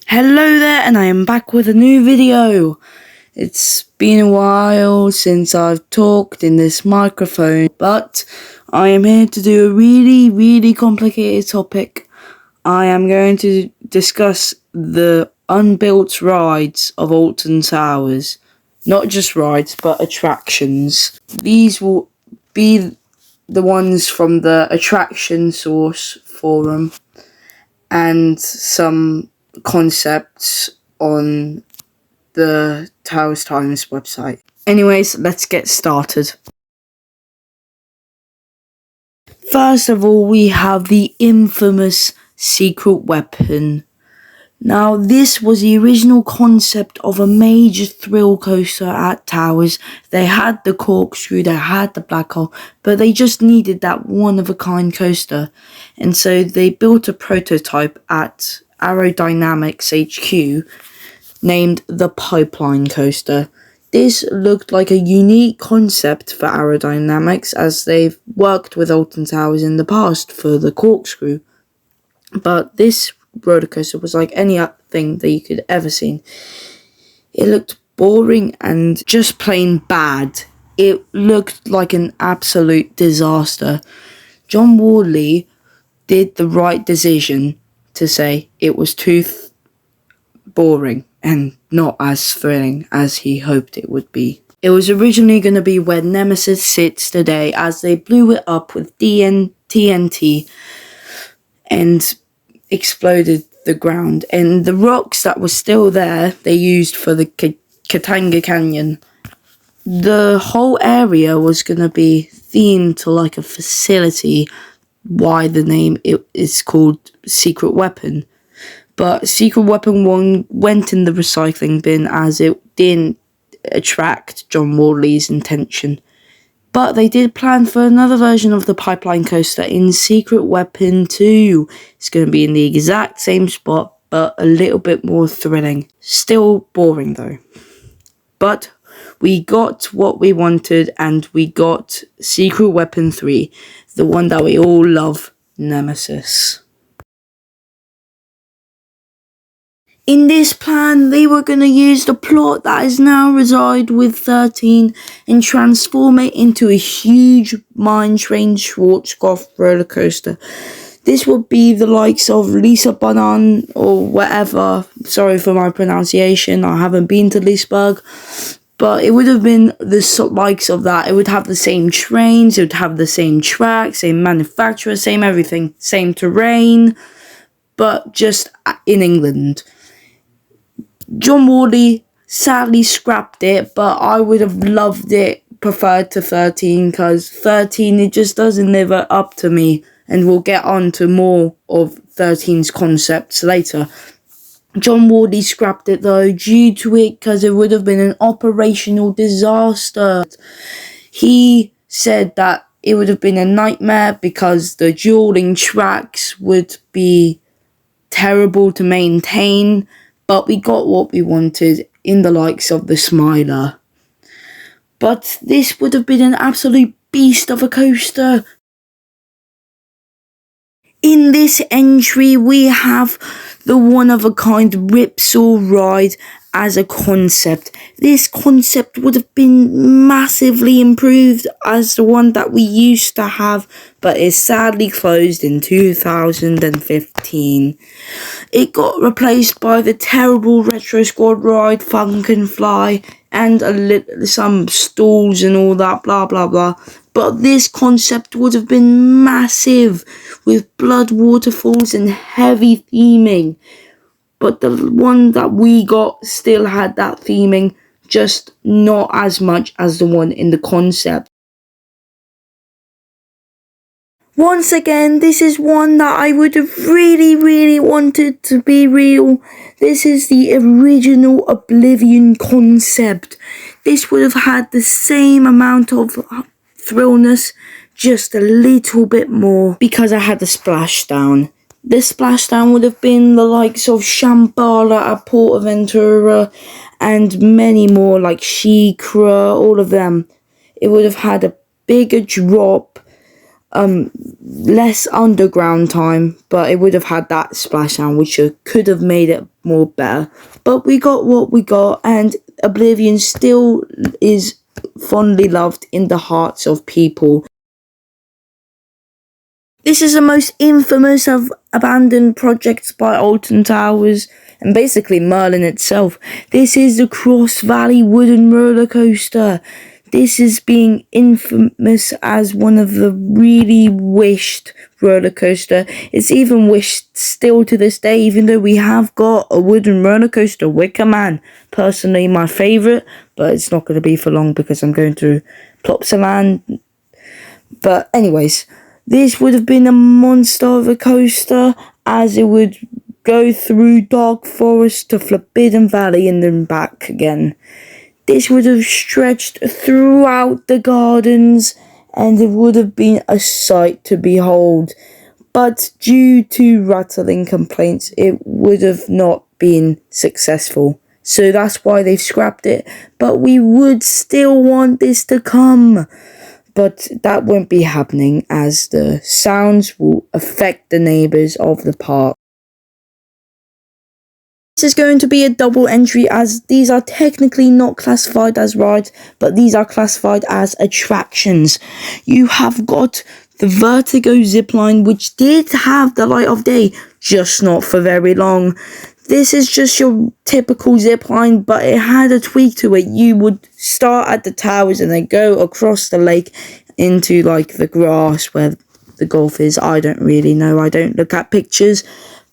Hello there, and I am back with a new video. It's been a while since I've talked in this microphone, but I am here to do a really complicated topic. I am going to discuss the unbuilt rides of Alton Towers. Not just rides, but attractions. These will be the ones from the attraction source forum and some concepts on the towerstimes website. Anyways, let's get started. First of all, we have the infamous secret weapon. Now, this was the original concept of a major thrill coaster at Towers. They had the corkscrew, they had the black hole, but they just needed that one-of-a-kind coaster. And so they built a prototype at Aerodynamics HQ named the Pipeline Coaster. This looked like a unique concept for Aerodynamics, as they've worked with Alton Towers in the past for the corkscrew. But this roller coaster was like any other thing that you could ever seen. It looked boring and just plain bad. It looked like an absolute disaster. John Wardley did the right decision to say it was too boring and not as thrilling as he hoped it would be. It was originally going to be where Nemesis sits today, as they blew it up with TNT and exploded the ground, and the rocks that were still there they used for the Katanga Canyon. The whole area was going to be themed to like a facility, why the name is called Secret Weapon. But Secret Weapon 1 went in the recycling bin as it didn't attract John Wardley's intention. But they did plan for another version of the Pipeline Coaster in Secret Weapon 2. It's going to be in the exact same spot, but a little bit more thrilling. Still boring though. But we got what we wanted, and we got Secret Weapon 3, the one that we all love, Nemesis. In this plan, they were going to use the plot that is now reside with 13 and transform it into a huge mine train Schwarzkopf roller coaster. This would be the likes of Lisa Banan or whatever. Sorry for my pronunciation, I haven't been to Leesburg. But it would have been the likes of that. It would have the same trains, it would have the same track, same manufacturer, same everything, same terrain, but just in England. John Wardley sadly scrapped it, but I would have loved it preferred to 13, because 13, it just doesn't live up to me, and we'll get on to more of 13's concepts later. John Wardley scrapped it though due to it, because it would have been an operational disaster. He said that it would have been a nightmare because the dueling tracks would be terrible to maintain. But we got what we wanted in the likes of the Smiler. But this would have been an absolute beast of a coaster. In this entry, we have the one-of-a-kind Ripsaw ride as a concept. This concept would have been massively improved as the one that we used to have, but is sadly closed in 2015. It got replaced by the terrible Retro Squad ride, Funk and Fly, and some stalls and all that, blah blah blah. But this concept would have been massive, with blood waterfalls and heavy theming. But the one that we got still had that theming, just not as much as the one in the concept. Once again, this is one that I would have really wanted to be real. This is the original Oblivion concept. This would have had the same amount of thrillness, just a little bit more, because I had the splashdown. This splashdown would have been the likes of Shambhala at Portaventura and many more, like Shikra, all of them. It would have had a bigger drop, less underground time, but it would have had that splashdown, which could have made it more better. But we got what we got, and Oblivion still is fondly loved in the hearts of people. This is the most infamous of abandoned projects by Alton Towers, and basically Merlin itself. This is the Cross Valley wooden roller coaster. This is being infamous as one of the really wished roller coaster. It's even wished still to this day, even though we have got a wooden roller coaster, Wicker Man. Personally, my favourite, but it's not going to be for long because I'm going through Plopsaland. But anyways, this would have been a monster of a coaster, as it would go through Dark Forest to Forbidden Valley and then back again. This would have stretched throughout the gardens, and it would have been a sight to behold. But due to rattling complaints, it would have not been successful. So that's why they've scrapped it. But we would still want this to come. But that won't be happening, as the sounds will affect the neighbours of the park. This is going to be a double entry, as these are technically not classified as rides, but these are classified as attractions. You have got the Vertigo zipline, which did have the light of day, just not for very long. This is just your typical zipline, but it had a tweak to it. You would start at the towers and then go across the lake into like the grass where the golf is. I don't really know. I don't look at pictures.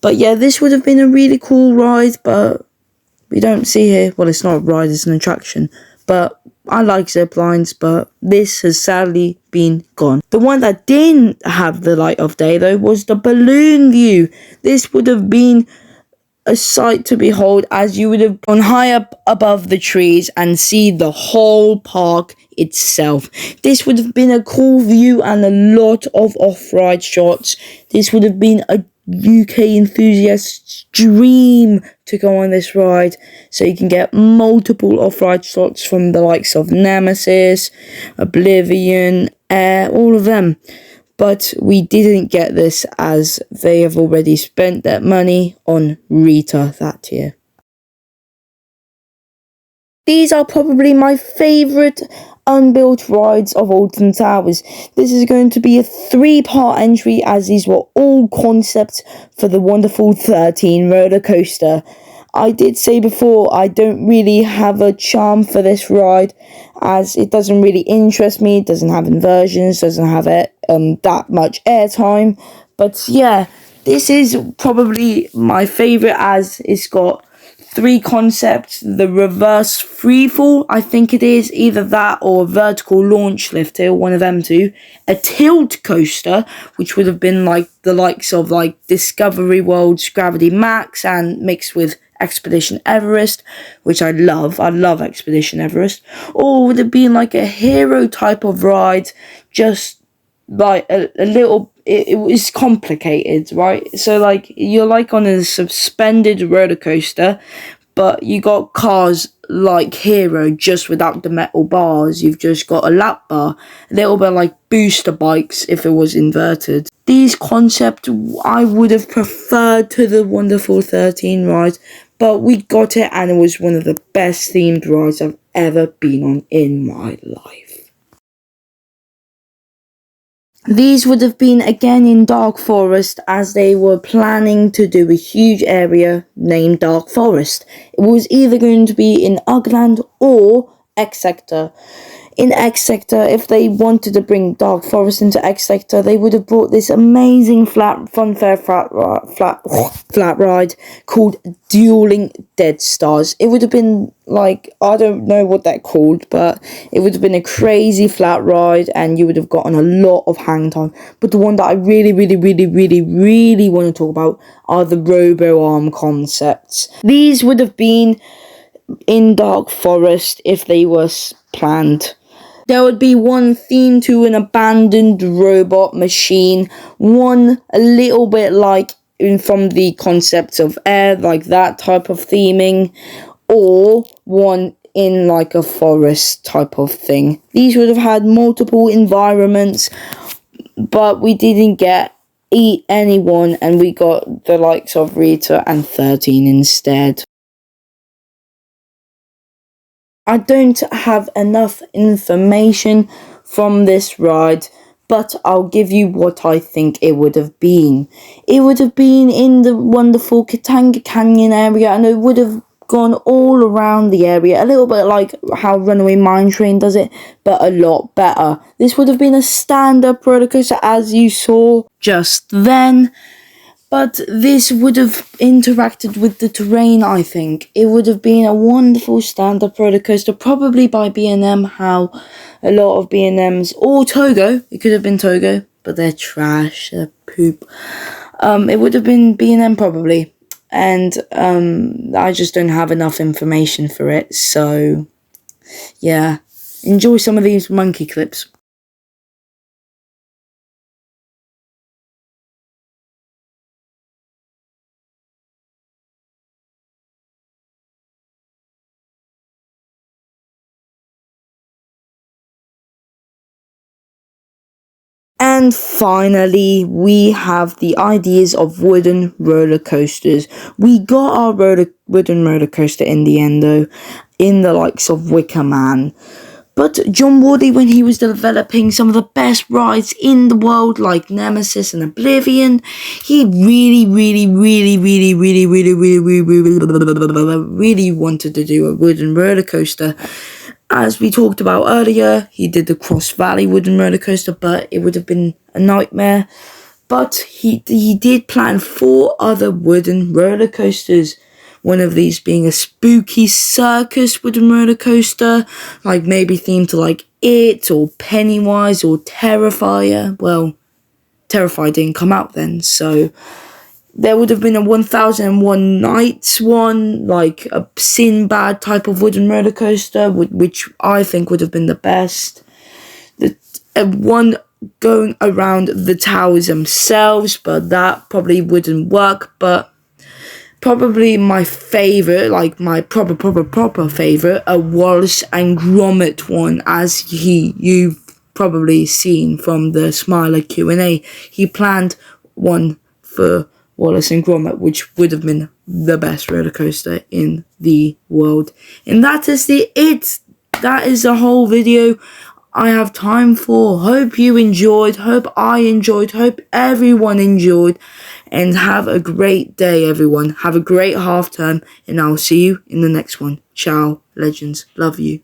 But yeah, this would have been a really cool ride, but we don't see here. Well, it's not a ride, it's an attraction. But I like zip lines, but this has sadly been gone. The one that didn't have the light of day, though, was the balloon view. This would have been a sight to behold, as you would have gone high up above the trees and see the whole park itself. This would have been a cool view and a lot of off-ride shots. This would have been a UK enthusiast's dream to go on this ride, so you can get multiple off-ride shots from the likes of Nemesis, Oblivion, Air, all of them. But we didn't get this, as they have already spent that money on Rita that year. These are probably my favourite unbuilt rides of Alton Towers. This is going to be a 3-part entry, as these were all concepts for the wonderful 13 roller coaster. I did say before, I don't really have a charm for this ride, as it doesn't really interest me. It doesn't have inversions, doesn't have that much airtime. But yeah, this is probably my favourite, as it's got 3 concepts: the reverse freefall, I think it is, either that or a vertical launch lifter, one of them two, a tilt coaster, which would have been like the likes of like Discovery World's Gravity Max and mixed with Expedition Everest, which I love Expedition Everest, or would it be like a hero type of ride, just like a little, it was complicated, right? So like you're like on a suspended roller coaster, but you got cars like Hero, just without the metal bars. You've just got a lap bar, a little bit like booster bikes if it was inverted. These concepts I would have preferred to the wonderful 13 ride, but we got it, and it was one of the best themed rides I've ever been on in my life. These would have been again in Dark Forest, as they were planning to do a huge area named Dark Forest. It was either going to be in Ugland or X Sector. In X Sector, if they wanted to bring Dark Forest into X Sector, they would have brought this amazing flat ride called Dueling Dead Stars. It would have been like, I don't know what that called, but it would have been a crazy flat ride, and you would have gotten a lot of hang time. But the one that I really want to talk about are the Robo-Arm concepts. These would have been in Dark Forest if they were planned. There would be one theme to an abandoned robot machine, one a little bit like from the concepts of Air, like that type of theming, or one in like a forest type of thing. These would have had multiple environments, but we didn't eat anyone, and we got the likes of Rita and 13 instead. I don't have enough information from this ride, but I'll give you what I think it would have been. It would have been in the wonderful Katanga Canyon area, and it would have gone all around the area, a little bit like how Runaway Mine Train does it, but a lot better. This would have been a stand-up roller coaster, as you saw just then. But this would have interacted with the terrain, I think. It would have been a wonderful stand-up roller coaster, probably by B&M, how a lot of B&Ms, or Togo, it could have been Togo, but they're trash, they're poop. It would have been B&M probably, and I just don't have enough information for it, so yeah. Enjoy some of these monkey clips. And finally, we have the ideas of wooden roller coasters. We got our wooden roller coaster in the end, though, in the likes of Wicker Man. But John Wardy, when he was developing some of the best rides in the world, like Nemesis and Oblivion, he really wanted to do a wooden roller coaster. As we talked about earlier, he did the Cross Valley wooden roller coaster, but it would have been a nightmare. But he did plan 4 other wooden roller coasters. One of these being a spooky circus wooden roller coaster, like maybe themed to like It or Pennywise or Terrifier. Well, Terrifier didn't come out then, so there would have been a 1001 Nights one, like a Sinbad type of wooden roller coaster, which I think would have been the best. The one going around the towers themselves, but that probably wouldn't work. But probably my favourite, like my proper favourite, a Wallace and Gromit one, as you've probably seen from the Smiler Q&A. He planned one for Wallace and Gromit, which would have been the best roller coaster in the world. And that is it. That is the whole video I have time for. Hope you enjoyed. Hope I enjoyed. Hope everyone enjoyed. And have a great day, everyone. Have a great half term. And I'll see you in the next one. Ciao, legends. Love you.